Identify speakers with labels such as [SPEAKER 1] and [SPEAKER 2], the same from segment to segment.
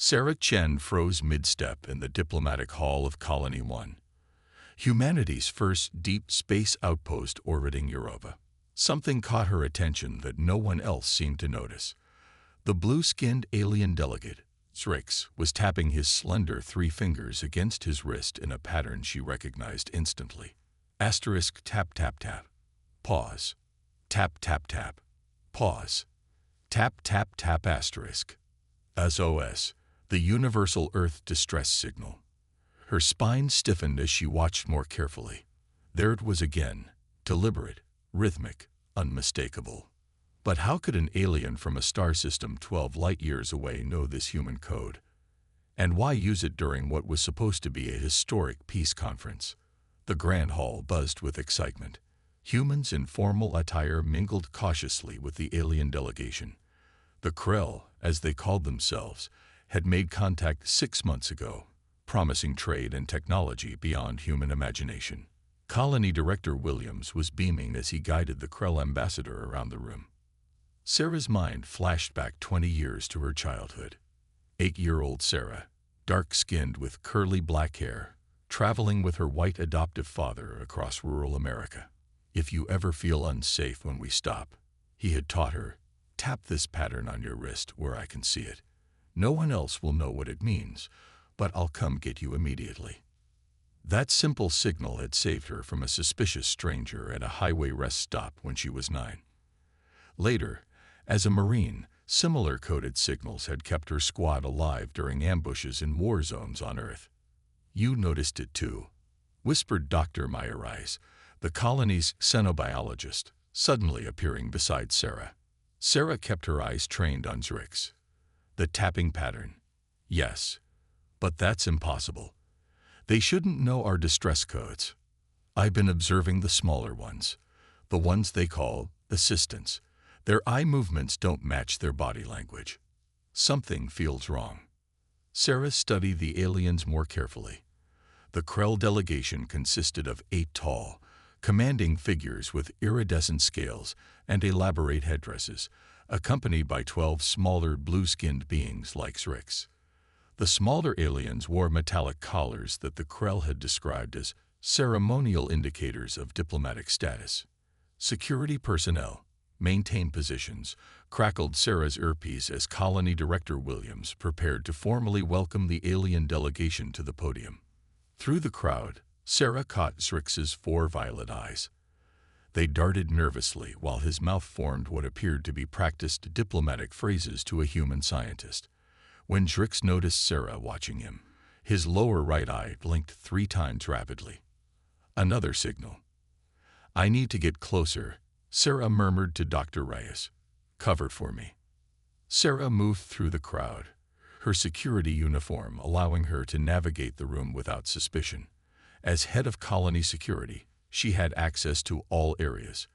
[SPEAKER 1] Sarah Chen froze mid-step in the diplomatic hall of Colony 1, humanity's first deep space outpost orbiting Europa. Something caught her attention that no one else seemed to notice. The blue-skinned alien delegate, Zrix, was tapping his slender 3 fingers against his wrist in a pattern she recognized instantly. Asterisk tap tap tap. Pause. Tap tap tap. Pause. Tap tap tap asterisk. SOS, the Universal Earth Distress Signal. Her spine stiffened as she watched more carefully. There it was again, deliberate, rhythmic, unmistakable. But how could an alien from a star system 12 light-years away know this human code? And why use it during what was supposed to be a historic peace conference? The grand hall buzzed with excitement. Humans in formal attire mingled cautiously with the alien delegation. The Krell, as they called themselves, had made contact 6 months ago, promising trade and technology beyond human imagination. Colony Director Williams was beaming as he guided the Krell ambassador around the room. Sarah's mind flashed back 20 years to her childhood. 8-year-old Sarah, dark-skinned with curly black hair, traveling with her white adoptive father across rural America. If you ever feel unsafe when we stop, he had taught her, tap this pattern on your wrist where I can see it. No one else will know what it means, but I'll come get you immediately. That simple signal had saved her from a suspicious stranger at a highway rest stop when she was 9. Later, as a Marine, similar coded signals had kept her squad alive during ambushes in war zones on Earth. You noticed it too, whispered Dr. Myers, the colony's xenobiologist, suddenly appearing beside Sarah. Sarah kept her eyes trained on Zrix. The tapping pattern. Yes, but that's impossible. They shouldn't know our distress codes. I've been observing the smaller ones, the ones they call assistants. Their eye movements don't match their body language. Something feels wrong. Sarah studied the aliens more carefully. The Krell delegation consisted of 8 tall, commanding figures with iridescent scales and elaborate headdresses, accompanied by 12 smaller blue-skinned beings like Zrix. The smaller aliens wore metallic collars that the Krell had described as ceremonial indicators of diplomatic status. Security personnel, maintain positions, crackled Sarah's earpiece as Colony Director Williams prepared to formally welcome the alien delegation to the podium. Through the crowd, Sarah caught Zrix's 4 violet eyes. They darted nervously while his mouth formed what appeared to be practiced diplomatic phrases to a human scientist. When Zrix noticed Sarah watching him, his lower right eye blinked 3 times rapidly. Another signal. I need to get closer, Sarah murmured to Dr. Reyes. Cover for me. Sarah moved through the crowd, her security uniform allowing her to navigate the room without suspicion. As head of colony security, she had access to all areas.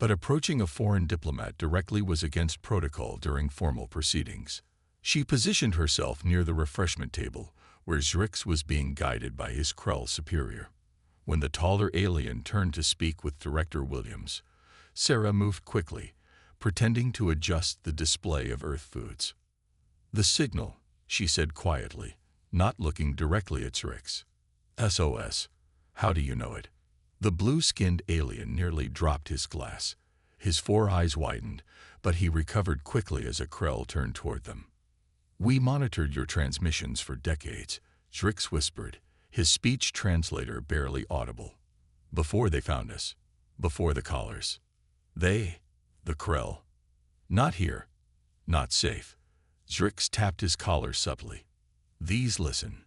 [SPEAKER 1] But approaching a foreign diplomat directly was against protocol during formal proceedings. She positioned herself near the refreshment table, where Zrix was being guided by his Krell superior. When the taller alien turned to speak with Director Williams, Sarah moved quickly, pretending to adjust the display of Earth foods. The signal, she said quietly, not looking directly at Zrix. SOS. How do you know it? The blue-skinned alien nearly dropped his glass. His 4 eyes widened, but he recovered quickly as a Krell turned toward them. We monitored your transmissions for decades, Zrix whispered, his speech translator barely audible. Before they found us. Before the collars. They, the Krell. Not here. Not safe. Zrix tapped his collar subtly. These listen.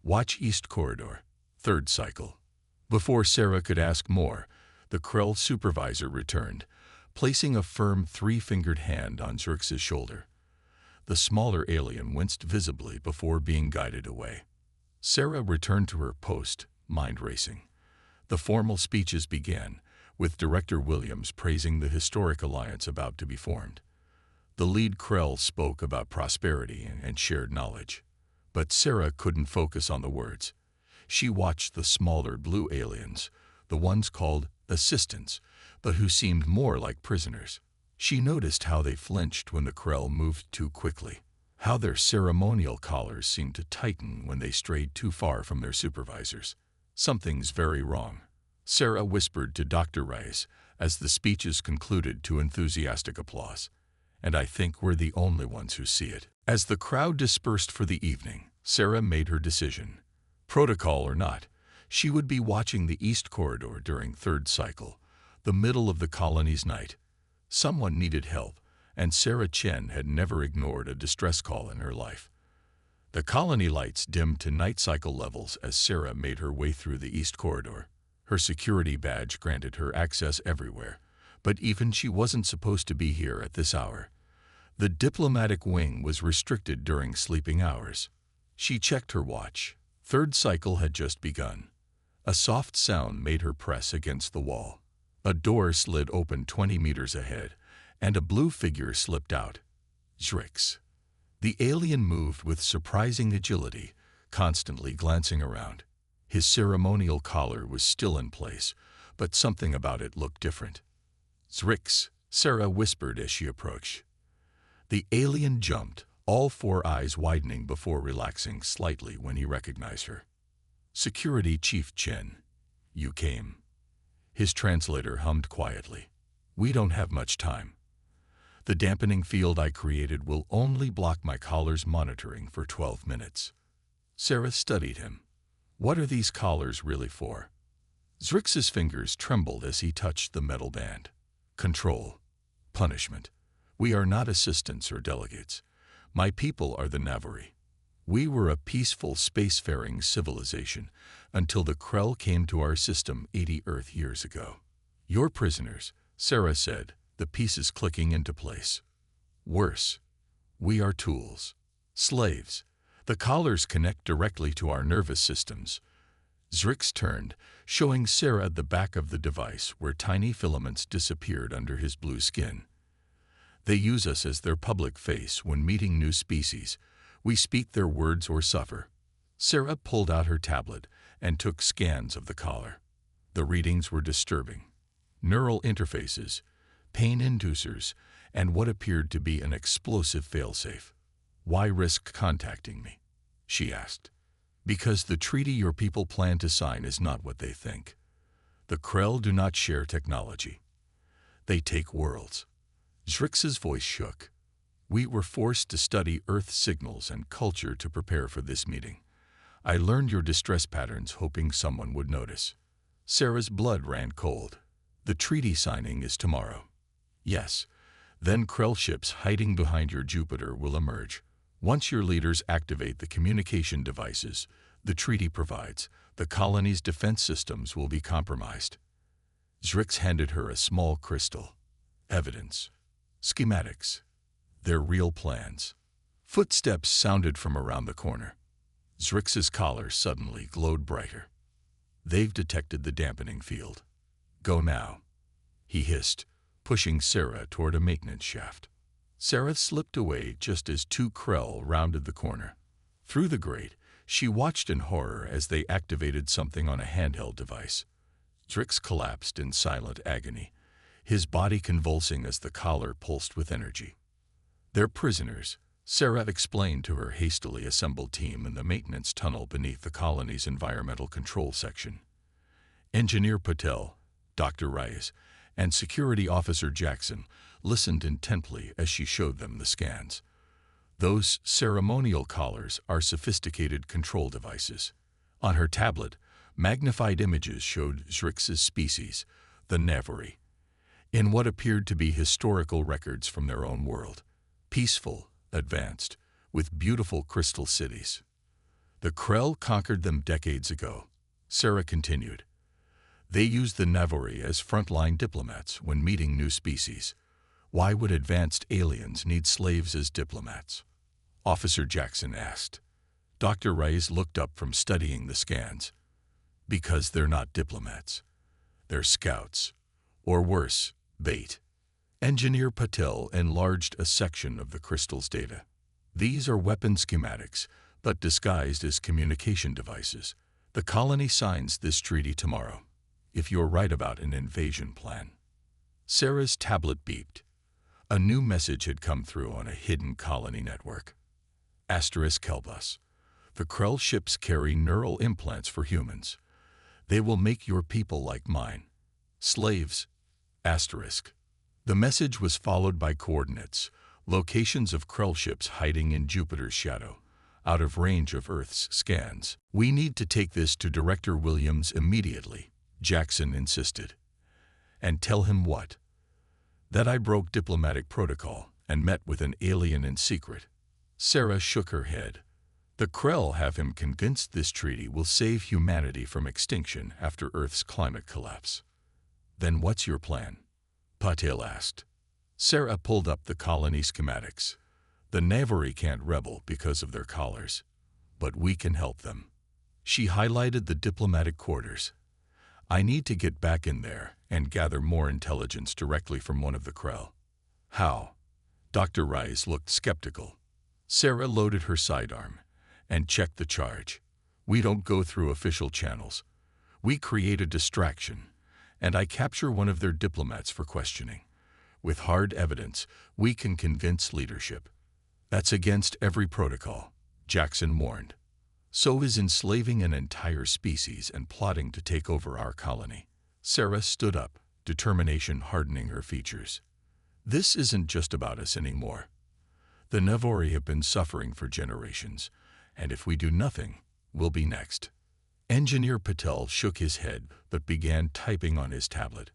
[SPEAKER 1] Watch East Corridor. 3rd cycle. Before Sarah could ask more, the Krell supervisor returned, placing a firm 3-fingered hand on Zrix's shoulder. The smaller alien winced visibly before being guided away. Sarah returned to her post, mind racing. The formal speeches began, with Director Williams praising the historic alliance about to be formed. The lead Krell spoke about prosperity and shared knowledge. But Sarah couldn't focus on the words. She watched the smaller blue aliens, the ones called assistants, but who seemed more like prisoners. She noticed how they flinched when the Krell moved too quickly, how their ceremonial collars seemed to tighten when they strayed too far from their supervisors. "Something's very wrong," Sarah whispered to Dr. Reyes as the speeches concluded to enthusiastic applause. "And I think we're the only ones who see it." As the crowd dispersed for the evening, Sarah made her decision. Protocol or not, she would be watching the East Corridor during third cycle, the middle of the colony's night. Someone needed help, and Sarah Chen had never ignored a distress call in her life. The colony lights dimmed to night cycle levels as Sarah made her way through the East Corridor. Her security badge granted her access everywhere, but even she wasn't supposed to be here at this hour. The diplomatic wing was restricted during sleeping hours. She checked her watch. Third cycle had just begun. A soft sound made her press against the wall. A door slid open 20 meters ahead, and a blue figure slipped out. Zrix. The alien moved with surprising agility, constantly glancing around. His ceremonial collar was still in place, but something about it looked different. "Zrix," Sarah whispered as she approached. The alien jumped, all four eyes widening before relaxing slightly when he recognized her. "Security Chief Chen, you came." His translator hummed quietly. "We don't have much time. The dampening field I created will only block my collar's monitoring for 12 minutes. Sarah studied him. "What are these collars really for?" Zrix's fingers trembled as he touched the metal band. "Control. Punishment. We are not assistants or delegates. My people are the Navari. We were a peaceful spacefaring civilization until the Krell came to our system 80 Earth years ago. You're prisoners," Sarah said, the pieces clicking into place. "Worse. We are tools. Slaves. The collars connect directly to our nervous systems." Zrix turned, showing Sarah the back of the device where tiny filaments disappeared under his blue skin. "They use us as their public face when meeting new species. We speak their words or suffer." Sarah pulled out her tablet and took scans of the collar. The readings were disturbing. Neural interfaces, pain inducers, and what appeared to be an explosive failsafe. "Why risk contacting me?" she asked. "Because the treaty your people plan to sign is not what they think. The Krell do not share technology. They take worlds." Zrix's voice shook. "We were forced to study Earth signals and culture to prepare for this meeting. I learned your distress patterns hoping someone would notice." Sarah's blood ran cold. "The treaty signing is tomorrow." "Yes. Then Krell ships hiding behind your Jupiter will emerge. Once your leaders activate the communication devices the treaty provides, the colony's defense systems will be compromised." Zrix handed her a small crystal. "Evidence. Schematics. They're real plans." Footsteps sounded from around the corner. Zrix's collar suddenly glowed brighter. "They've detected the dampening field. Go now," he hissed, pushing Sarah toward a maintenance shaft. Sarah slipped away just as two Krell rounded the corner. Through the grate, she watched in horror as they activated something on a handheld device. Zrix collapsed in silent agony, his body convulsing as the collar pulsed with energy. "They're prisoners," Sarah explained to her hastily assembled team in the maintenance tunnel beneath the colony's environmental control section. Engineer Patel, Dr. Reyes, and Security Officer Jackson listened intently as she showed them the scans. Those ceremonial collars are sophisticated control devices. On her tablet, magnified images showed Zrix's species, the Navari, in what appeared to be historical records from their own world. Peaceful, advanced, with beautiful crystal cities. "The Krell conquered them decades ago," Sarah continued. "They used the Navari as frontline diplomats when meeting new species. Why would advanced aliens need slaves as diplomats?" Officer Jackson asked. Dr. Reyes looked up from studying the scans. "Because they're not diplomats. They're scouts. Or worse, bait." Engineer Patel enlarged a section of the crystal's data. "These are weapon schematics, but disguised as communication devices. The colony signs this treaty tomorrow, if you're right about an invasion plan." Sarah's tablet beeped. A new message had come through on a hidden colony network. Help us. The Krell ships carry neural implants for humans. They will make your people like mine. Slaves. The message was followed by coordinates, locations of Krell ships hiding in Jupiter's shadow, out of range of Earth's scans. We need to take this to Director Williams immediately, Jackson insisted. And tell him what? That I broke diplomatic protocol and met with an alien in secret. Sarah shook her head. The Krell have him convinced this treaty will save humanity from extinction after Earth's climate collapse. Then what's your plan? Patel asked. Sarah pulled up the colony schematics. The Navari can't rebel because of their collars, but we can help them. She highlighted the diplomatic quarters. I need to get back in there and gather more intelligence directly from one of the Krell. How? Dr. Rice looked skeptical. Sarah loaded her sidearm and checked the charge. We don't go through official channels. We create a distraction, and I capture one of their diplomats for questioning. With hard evidence, we can convince leadership. That's against every protocol, Jackson warned. So is enslaving an entire species and plotting to take over our colony. Sarah stood up, determination hardening her features. This isn't just about us anymore. The Navari have been suffering for generations, and if we do nothing, we'll be next. Engineer Patel shook his head but began typing on his tablet.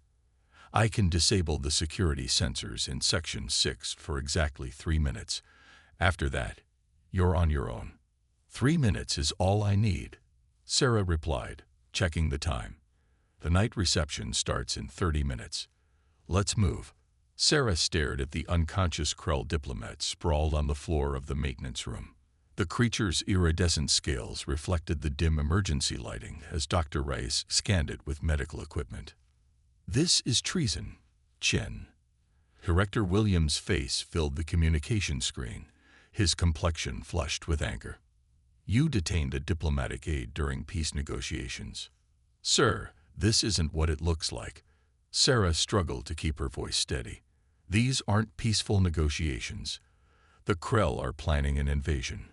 [SPEAKER 1] I can disable the security sensors in Section 6 for exactly 3 minutes. After that, you're on your own. 3 minutes is all I need, Sarah replied, checking the time. The night reception starts in 30 minutes. Let's move. Sarah stared at the unconscious Krell diplomat sprawled on the floor of the maintenance room. The creature's iridescent scales reflected the dim emergency lighting as Dr. Rice scanned it with medical equipment. This is treason, Chen. Director Williams' face filled the communication screen, his complexion flushed with anger. You detained a diplomatic aide during peace negotiations. Sir, this isn't what it looks like. Sarah struggled to keep her voice steady. These aren't peaceful negotiations. The Krell are planning an invasion.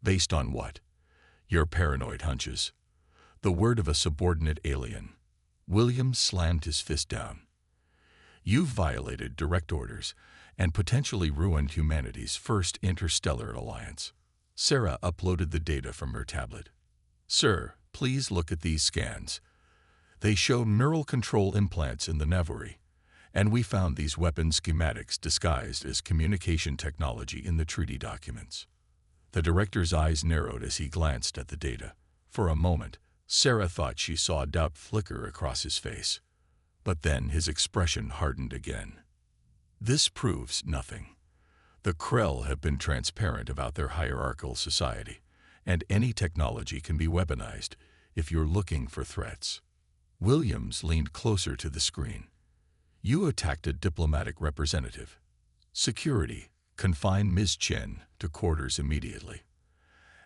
[SPEAKER 1] Based on what? Your paranoid hunches. The word of a subordinate alien. Williams slammed his fist down. You've violated direct orders and potentially ruined humanity's first interstellar alliance. Sarah uploaded the data from her tablet. Sir, please look at these scans. They show neural control implants in the Navari, and we found these weapon schematics disguised as communication technology in the treaty documents. The director's eyes narrowed as he glanced at the data. For a moment, Sarah thought she saw doubt flicker across his face. But then his expression hardened again. This proves nothing. The Krell have been transparent about their hierarchical society, and any technology can be weaponized if you're looking for threats. Williams leaned closer to the screen. You attacked a diplomatic representative. Security, confine Ms. Chen to quarters immediately.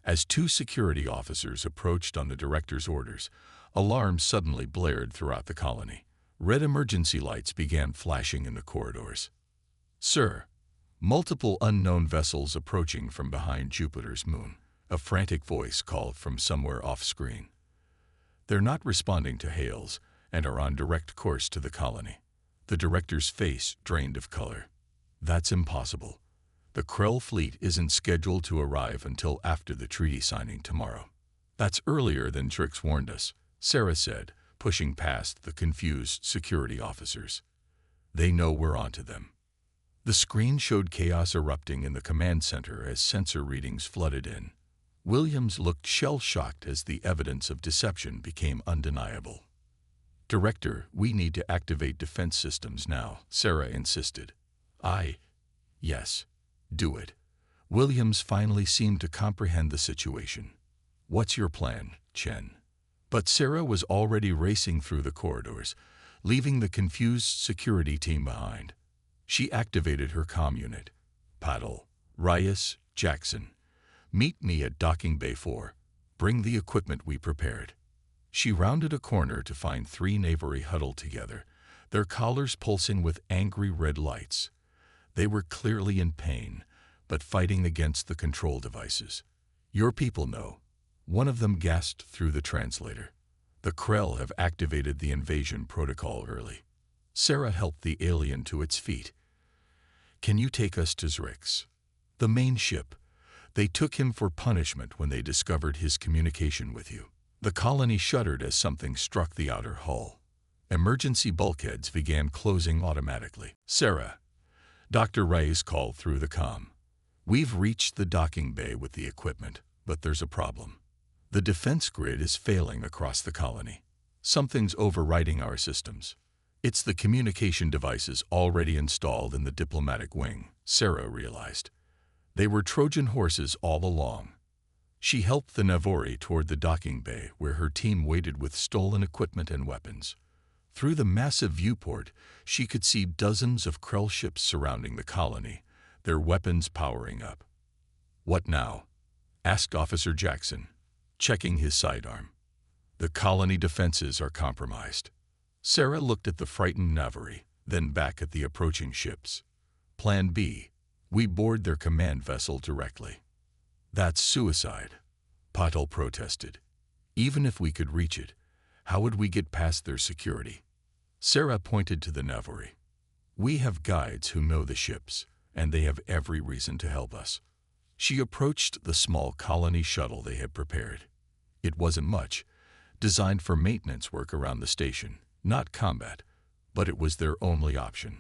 [SPEAKER 1] As 2 security officers approached on the director's orders, alarms suddenly blared throughout the colony. Red emergency lights began flashing in the corridors. Sir, multiple unknown vessels approaching from behind Jupiter's moon, a frantic voice called from somewhere off-screen. They're not responding to hails and are on direct course to the colony. The director's face drained of color. That's impossible. The Krell fleet isn't scheduled to arrive until after the treaty signing tomorrow. That's earlier than Trix warned us, Sarah said, pushing past the confused security officers. They know we're onto them. The screen showed chaos erupting in the command center as sensor readings flooded in. Williams looked shell-shocked as the evidence of deception became undeniable. Director, we need to activate defense systems now, Sarah insisted. Yes. Do it. Williams finally seemed to comprehend the situation. What's your plan, Chen? But Sarah was already racing through the corridors, leaving the confused security team behind. She activated her comm unit. Paddle, Reyes, Jackson. Meet me at Docking Bay 4. Bring the equipment we prepared. She rounded a corner to find 3 Navari huddled together, their collars pulsing with angry red lights. They were clearly in pain, but fighting against the control devices. Your people know. One of them gasped through the translator. The Krell have activated the invasion protocol early. Sarah helped the alien to its feet. Can you take us to Zrix? The main ship. They took him for punishment when they discovered his communication with you. The colony shuddered as something struck the outer hull. Emergency bulkheads began closing automatically. Sarah, Dr. Reyes called through the comm. We've reached the docking bay with the equipment, but there's a problem. The defense grid is failing across the colony. Something's overriding our systems. It's the communication devices already installed in the diplomatic wing, Sarah realized. They were Trojan horses all along. She helped the Navori toward the docking bay where her team waited with stolen equipment and weapons. Through the massive viewport, she could see dozens of Krell ships surrounding the colony, their weapons powering up. What now? Asked Officer Jackson, checking his sidearm. The colony defenses are compromised. Sarah looked at the frightened Navori, then back at the approaching ships. Plan B. We board their command vessel directly. That's suicide, Patel protested. Even if we could reach it, how would we get past their security? Sarah pointed to the Navori. We have guides who know the ships, and they have every reason to help us. She approached the small colony shuttle they had prepared. It wasn't much, designed for maintenance work around the station, not combat, but it was their only option.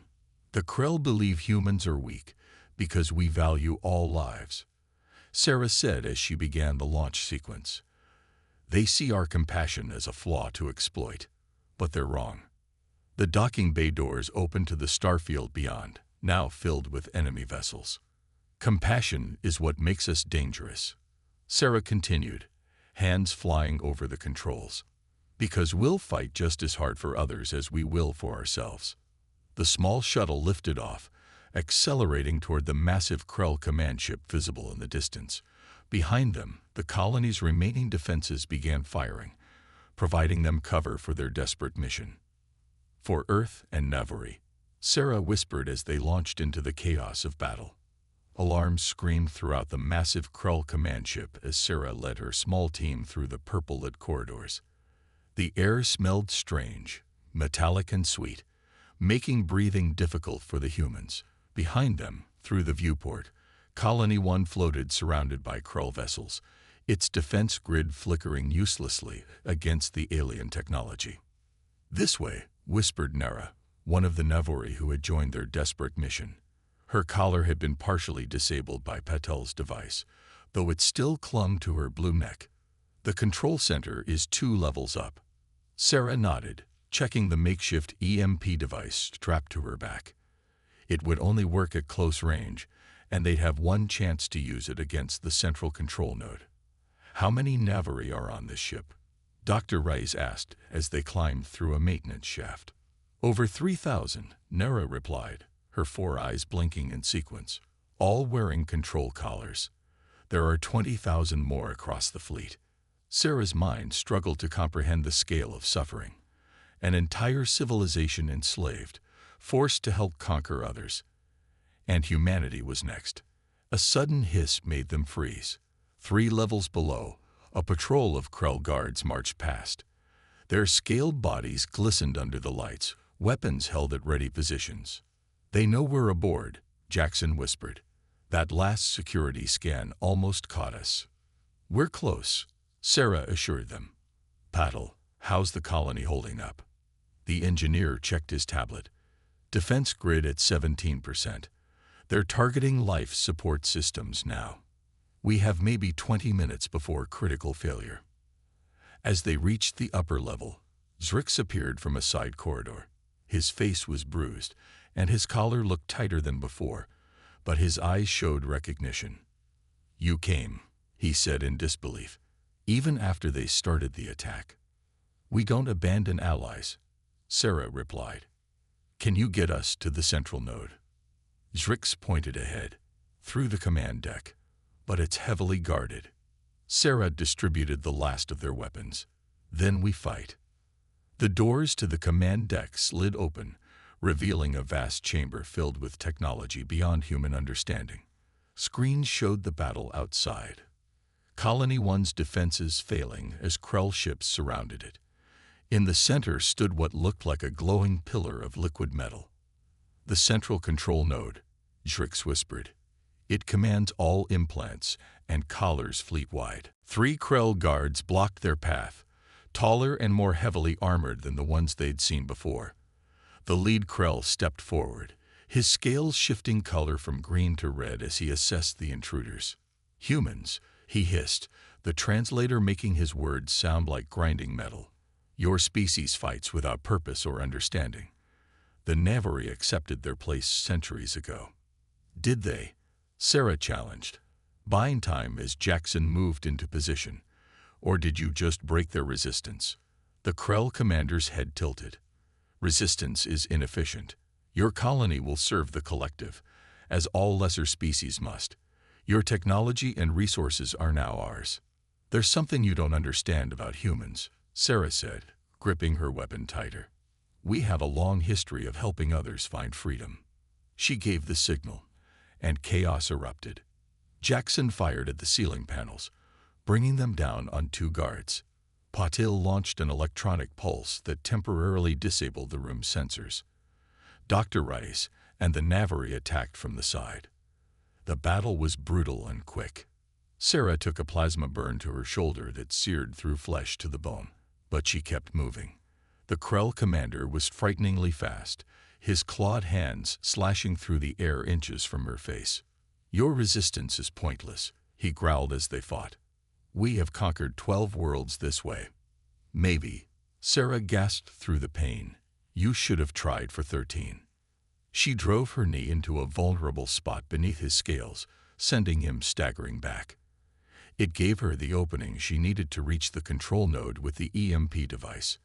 [SPEAKER 1] The Krell believe humans are weak because we value all lives, Sarah said as she began the launch sequence. They see our compassion as a flaw to exploit, but they're wrong. The docking bay doors open to the starfield beyond, now filled with enemy vessels. Compassion is what makes us dangerous, Sarah continued, hands flying over the controls. Because we'll fight just as hard for others as we will for ourselves. The small shuttle lifted off, accelerating toward the massive Krell command ship visible in the distance. Behind them, the colony's remaining defenses began firing, providing them cover for their desperate mission. For Earth and Navori, Sarah whispered as they launched into the chaos of battle. Alarms screamed throughout the massive Krell command ship as Sarah led her small team through the purple-lit corridors. The air smelled strange, metallic and sweet, making breathing difficult for the humans. Behind them, through the viewport, Colony 1 floated surrounded by Krell vessels, its defense grid flickering uselessly against the alien technology. This way, whispered Nara, one of the Navori who had joined their desperate mission. Her collar had been partially disabled by Patel's device, though it still clung to her blue neck. The control center is 2 levels up. Sarah nodded, checking the makeshift EMP device strapped to her back. It would only work at close range, and they'd have one chance to use it against the central control node. How many Navori are on this ship? Dr. Rice asked as they climbed through a maintenance shaft. Over 3,000, Nara replied, her 4 eyes blinking in sequence, all wearing control collars. There are 20,000 more across the fleet. Sarah's mind struggled to comprehend the scale of suffering. An entire civilization enslaved, forced to help conquer others. And humanity was next. A sudden hiss made them freeze. 3 levels below, a patrol of Krell guards marched past. Their scaled bodies glistened under the lights, weapons held at ready positions. They know we're aboard, Jackson whispered. That last security scan almost caught us. We're close, Sarah assured them. Patel, how's the colony holding up? The engineer checked his tablet. Defense grid at 17%. They're targeting life support systems now. We have maybe 20 minutes before critical failure. As they reached the upper level, Zrix appeared from a side corridor. His face was bruised, and his collar looked tighter than before, but his eyes showed recognition. You came, he said in disbelief, even after they started the attack. We don't abandon allies, Sarah replied. Can you get us to the central node? Zrix pointed ahead, through the command deck, but it's heavily guarded. Sarah distributed the last of their weapons. Then we fight. The doors to the command deck slid open, revealing a vast chamber filled with technology beyond human understanding. Screens showed the battle outside. Colony One's defenses failing as Krell ships surrounded it. In the center stood what looked like a glowing pillar of liquid metal. The central control node, Zrix whispered. It commands all implants and collars fleet-wide. 3 Krell guards blocked their path, taller and more heavily armored than the ones they'd seen before. The lead Krell stepped forward, his scales shifting color from green to red as he assessed the intruders. "Humans," he hissed, the translator making his words sound like grinding metal. "Your species fights without purpose or understanding. The Navari accepted their place centuries ago." "Did they?" Sarah challenged, buying time as Jackson moved into position. "Or did you just break their resistance?" The Krell commander's head tilted. "Resistance is inefficient. Your colony will serve the collective, as all lesser species must. Your technology and resources are now ours." "There's something you don't understand about humans," Sarah said, gripping her weapon tighter. "We have a long history of helping others find freedom." She gave the signal, and chaos erupted. Jackson fired at the ceiling panels, bringing them down on 2 guards. Patil launched an electronic pulse that temporarily disabled the room's sensors. Dr. Rice and the Navari attacked from the side. The battle was brutal and quick. Sarah took a plasma burn to her shoulder that seared through flesh to the bone, but she kept moving. The Krell commander was frighteningly fast, his clawed hands slashing through the air inches from her face. "Your resistance is pointless," he growled as they fought. "We have conquered 12 worlds this way." "Maybe." Sarah gasped through the pain. "You should have tried for 13. She drove her knee into a vulnerable spot beneath his scales, sending him staggering back. It gave her the opening she needed to reach the control node with the EMP device.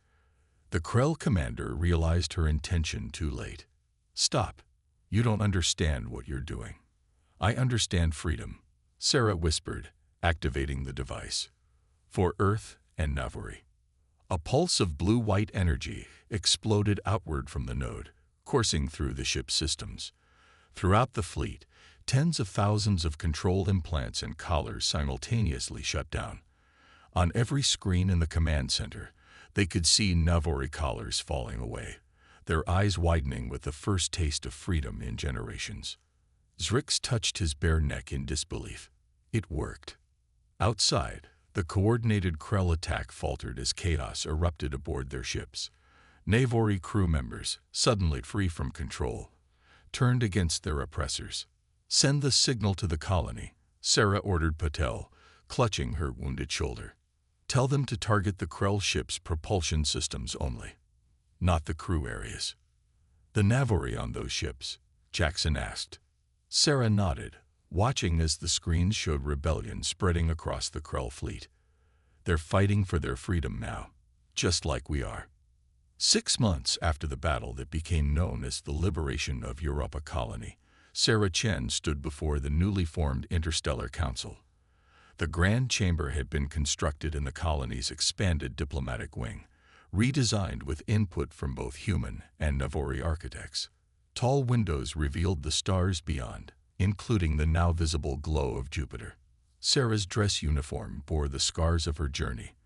[SPEAKER 1] The Krell commander realized her intention too late. "Stop. You don't understand what you're doing." "I understand freedom," Sarah whispered, activating the device. "For Earth and Navari." A pulse of blue-white energy exploded outward from the node, coursing through the ship's systems. Throughout the fleet, tens of thousands of control implants and collars simultaneously shut down. On every screen in the command center, they could see Navari collars falling away, their eyes widening with the first taste of freedom in generations. Zrix touched his bare neck in disbelief. It worked. Outside, the coordinated Krell attack faltered as chaos erupted aboard their ships. Navari crew members, suddenly free from control, turned against their oppressors. "Send the signal to the colony," Sarah ordered Patel, clutching her wounded shoulder. "Tell them to target the Krell ship's propulsion systems only, not the crew areas." "The Navari on those ships?" Jackson asked. Sarah nodded, watching as the screens showed rebellion spreading across the Krell fleet. "They're fighting for their freedom now, just like we are." 6 months after the battle that became known as the liberation of Europa Colony, Sarah Chen stood before the newly formed Interstellar Council. The Grand Chamber had been constructed in the colony's expanded diplomatic wing, redesigned with input from both human and Navari architects. Tall windows revealed the stars beyond, including the now visible glow of Jupiter. Sarah's dress uniform bore the scars of her journey,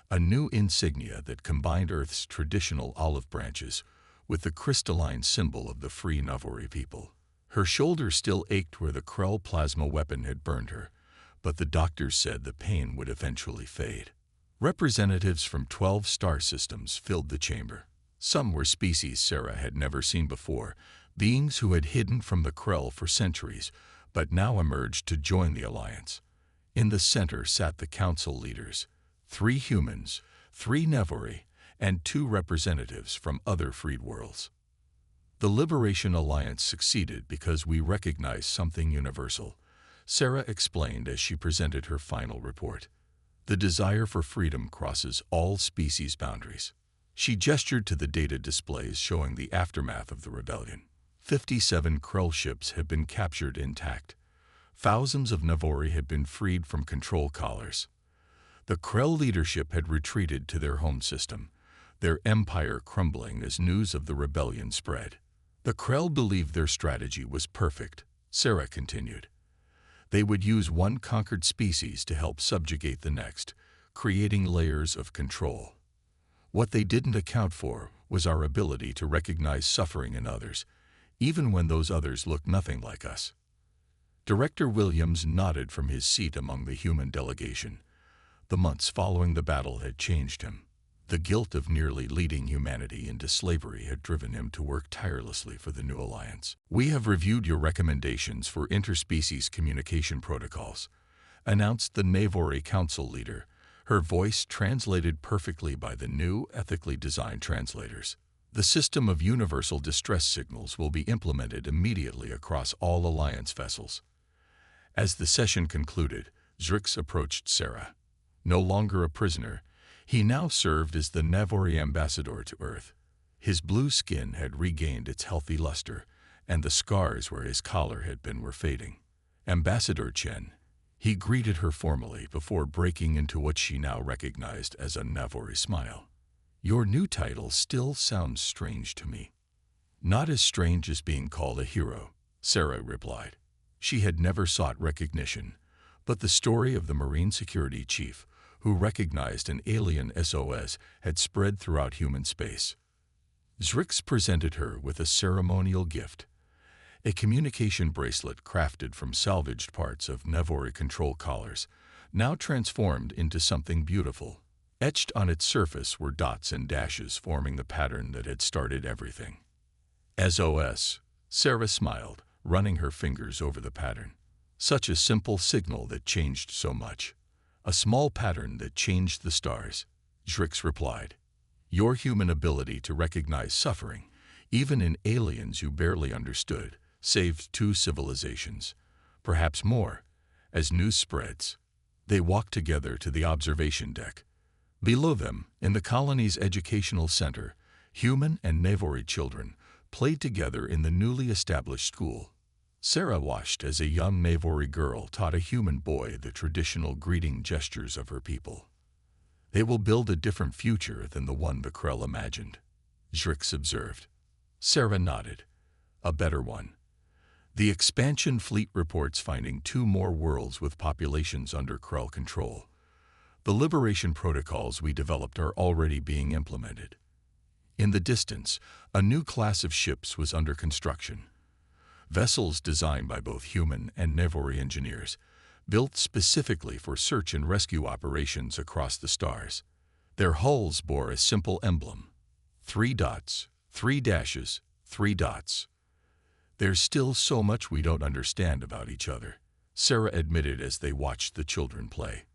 [SPEAKER 1] a new insignia that combined Earth's traditional olive branches with the crystalline symbol of the free Navari people. Her shoulder still ached where the Krell plasma weapon had burned her, but the doctors said the pain would eventually fade. Representatives from 12 star systems filled the chamber. Some were species Sarah had never seen before, beings who had hidden from the Krell for centuries, but now emerged to join the alliance. In the center sat the council leaders, 3 humans, 3 Navari, and 2 representatives from other freed worlds. "The Liberation Alliance succeeded because we recognized something universal," Sarah explained as she presented her final report. "The desire for freedom crosses all species boundaries." She gestured to the data displays showing the aftermath of the rebellion. 57 Krell ships had been captured intact. Thousands of Navari had been freed from control collars. The Krell leadership had retreated to their home system, their empire crumbling as news of the rebellion spread. "The Krell believed their strategy was perfect," Sarah continued. They would use one conquered species to help subjugate the next, creating layers of control. What they didn't account for was our ability to recognize suffering in others, even when those others looked nothing like us. Director Williams nodded from his seat among the human delegation. The months following the battle had changed him. The guilt of nearly leading humanity into slavery had driven him to work tirelessly for the new alliance. "We have reviewed your recommendations for interspecies communication protocols," announced the Navori Council leader, her voice translated perfectly by the new, ethically designed translators. "The system of universal distress signals will be implemented immediately across all Alliance vessels." As the session concluded, Zrix approached Sarah. No longer a prisoner, he now served as the Navori ambassador to Earth. His blue skin had regained its healthy luster, and the scars where his collar had been were fading. "Ambassador Chen," he greeted her formally before breaking into what she now recognized as a Navori smile. "Your new title still sounds strange to me." "Not as strange as being called a hero," Sarah replied. She had never sought recognition, but the story of the Marine Security Chief, who recognized an alien SOS, had spread throughout human space. Zrix presented her with a ceremonial gift, a communication bracelet crafted from salvaged parts of Navori control collars, now transformed into something beautiful. Etched on its surface were dots and dashes forming the pattern that had started everything. "SOS," Sarah smiled, running her fingers over the pattern. "Such a simple signal that changed so much. A small pattern that changed the stars," Zrix replied. "Your human ability to recognize suffering, even in aliens you barely understood, saved 2 civilizations, perhaps more." As news spreads, they walked together to the observation deck. Below them, in the colony's educational center, human and Navori children played together in the newly established school. Sarah watched as a young Navori girl taught a human boy the traditional greeting gestures of her people. "They will build a different future than the one the Krell imagined," Zrix observed. Sarah nodded. "A better one. The expansion fleet reports finding 2 more worlds with populations under Krell control. The liberation protocols we developed are already being implemented." In the distance, a new class of ships was under construction. Vessels designed by both human and Navori engineers, built specifically for search and rescue operations across the stars. Their hulls bore a simple emblem: 3 dots, 3 dashes, 3 dots. "There's still so much we don't understand about each other," Sarah admitted as they watched the children play.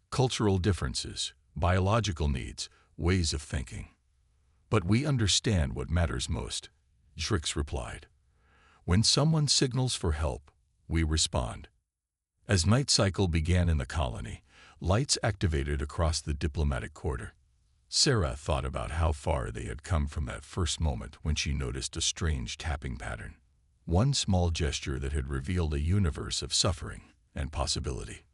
[SPEAKER 1] "Cultural differences, biological needs, ways of thinking. But we understand what matters most," Zrix replied. "When someone signals for help, we respond." As night cycle began in the colony, lights activated across the diplomatic quarter. Sarah thought about how far they had come from that first moment when she noticed a strange tapping pattern. One small gesture that had revealed a universe of suffering and possibility.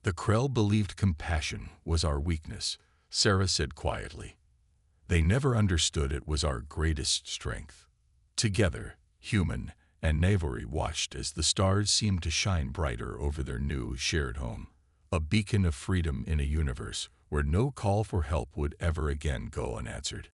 [SPEAKER 1] "The Krell believed compassion was our weakness," Sarah said quietly. "They never understood it was our greatest strength." Together, human and Navori watched as the stars seemed to shine brighter over their new shared home, a beacon of freedom in a universe where no call for help would ever again go unanswered.